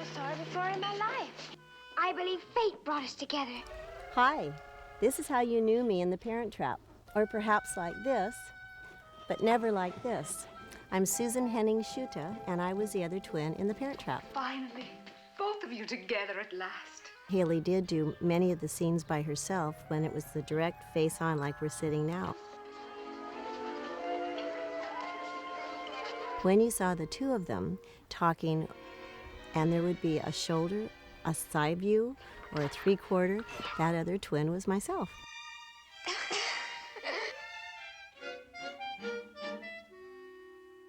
never saw her before in my life. I believe fate brought us together. Hi, this is how you knew me in The Parent Trap, or perhaps like this, but never like this. I'm Susan Henning, and I was the other twin in The Parent Trap. Finally, both of you together at last. Hayley did do many of the scenes by herself when it was the direct face-on like we're sitting now. When you saw the two of them talking, and there would be a shoulder, a side view, or a three-quarter, that other twin was myself.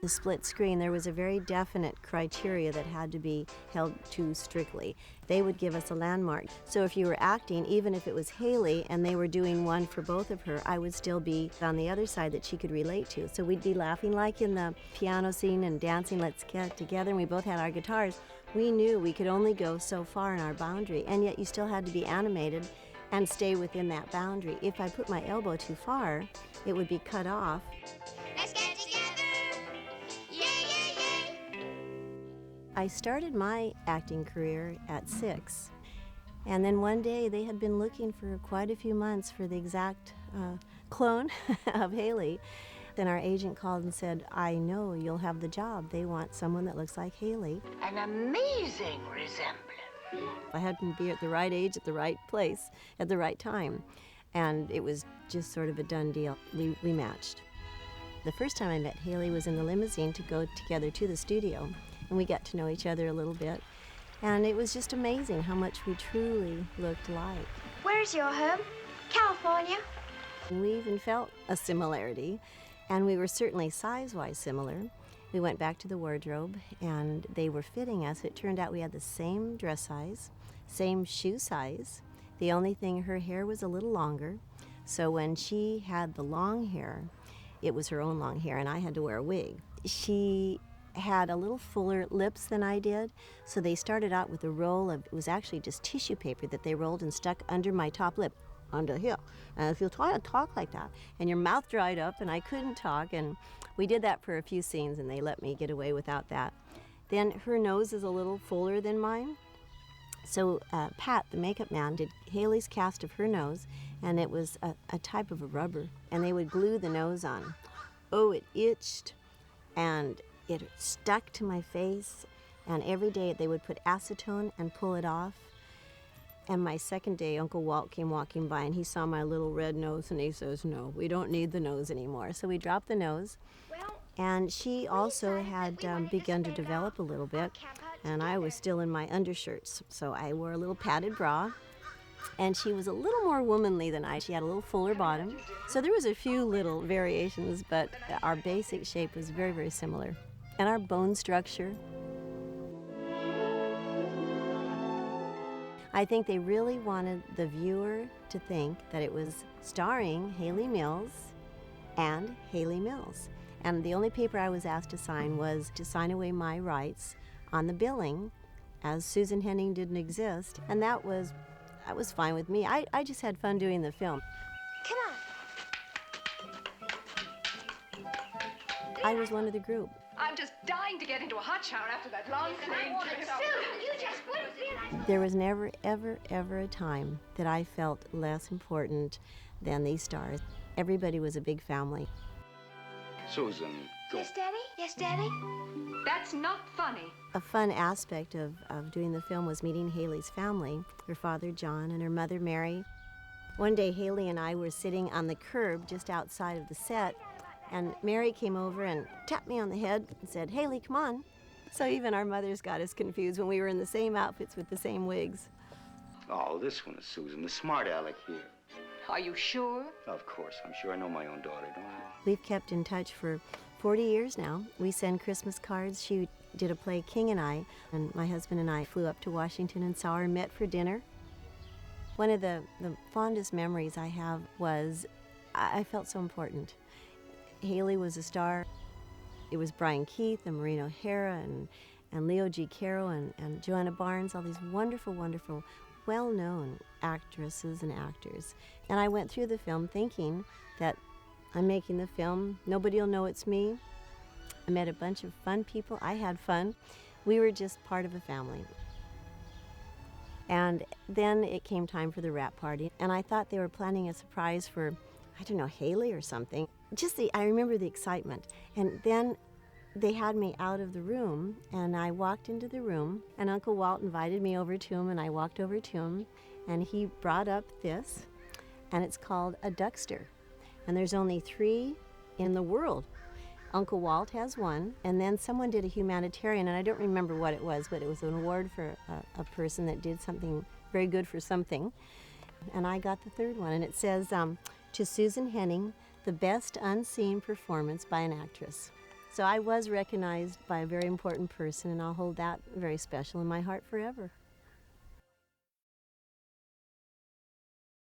The split screen, there was a very definite criteria that had to be held to strictly. They would give us a landmark. So if you were acting, even if it was Hayley and they were doing one for both of her, I would still be on the other side that she could relate to. So we'd be laughing like in the piano scene and dancing, let's get together, and we both had our guitars. We knew we could only go so far in our boundary, and yet you still had to be animated and stay within that boundary. If I put my elbow too far, it would be cut off. Let's get together. Yay, yay, yay. I started my acting career at 6, and then one day they had been looking for quite a few months for the exact clone of Hayley. Then our agent called and said, I know you'll have the job. They want someone that looks like Hayley. An amazing resemblance. I had to be at the right age, at the right place, at the right time. And it was just sort of a done deal. We matched. The first time I met Hayley was in the limousine to go together to the studio, and we got to know each other a little bit. And it was just amazing how much we truly looked alike. Where's your home? California. We even felt a similarity, and we were certainly size-wise similar. We went back to the wardrobe, and they were fitting us. It turned out we had the same dress size, same shoe size. The only thing, her hair was a little longer, so when she had the long hair, it was her own long hair, and I had to wear a wig. She had a little fuller lips than I did, so they started out with a roll of, it was actually just tissue paper that they rolled and stuck under my top lip, under here. And if you try to talk like that, and your mouth dried up, and I couldn't talk, and we did that for a few scenes, and they let me get away without that. Then her nose is a little fuller than mine, so Pat, the makeup man, did Hayley's cast of her nose, and it was a type of a rubber, and they would glue the nose on. Oh, it itched, and it stuck to my face, and every day they would put acetone and pull it off. And my second day, Uncle Walt came walking by, and he saw my little red nose, and he says, no, we don't need the nose anymore. So we dropped the nose, and she also had begun to develop a little bit, and I was still in my undershirts, so I wore a little padded bra, and she was a little more womanly than I. She had a little fuller bottom, so there was a few little variations, but our basic shape was very, very similar. And our bone structure, I think they really wanted the viewer to think that it was starring Hayley Mills and Hayley Mills. And the only paper I was asked to sign was to sign away my rights on the billing, as Susan Henning didn't exist, and that was fine with me. I just had fun doing the film. Come on. I was one of the group. I'm just dying to get into a hot shower after that long plane trip. You just wouldn't feel like... There was never, ever, ever a time that I felt less important than these stars. Everybody was a big family. Susan, go. Yes, Daddy? Yes, Daddy? That's not funny. A fun aspect of doing the film was meeting Hayley's family, her father John and her mother Mary. One day Hayley and I were sitting on the curb just outside of the set, and Mary came over and tapped me on the head and said, Hayley, come on. So even our mothers got us confused when we were in the same outfits with the same wigs. Oh, this one is Susan, the smart aleck here. Are you sure? Of course, I'm sure I know my own daughter, don't I? We've kept in touch for 40 years now. We send Christmas cards. She did a play, King and I, and my husband and I flew up to Washington and saw her, met for dinner. One of the fondest memories I have was I felt so important. Hayley was a star. It was Brian Keith and Maureen O'Hara and Leo G. Caro and Joanna Barnes, all these wonderful, wonderful, well-known actresses and actors. And I went through the film thinking that I'm making the film, nobody will know it's me. I met a bunch of fun people, I had fun. We were just part of a family. And then it came time for the wrap party, and I thought they were planning a surprise for, I don't know, Hayley or something. I remember the excitement. And then they had me out of the room, and I walked into the room, and Uncle Walt invited me over to him, and I walked over to him, and he brought up this, and it's called a duckster. And there's only 3 in the world. Uncle Walt has one, and then someone did a humanitarian, and I don't remember what it was, but it was an award for a person that did something very good for something. And I got the 3rd one, and it says, to Susan Henning, the best unseen performance by an actress. So I was recognized by a very important person, and I'll hold that very special in my heart forever.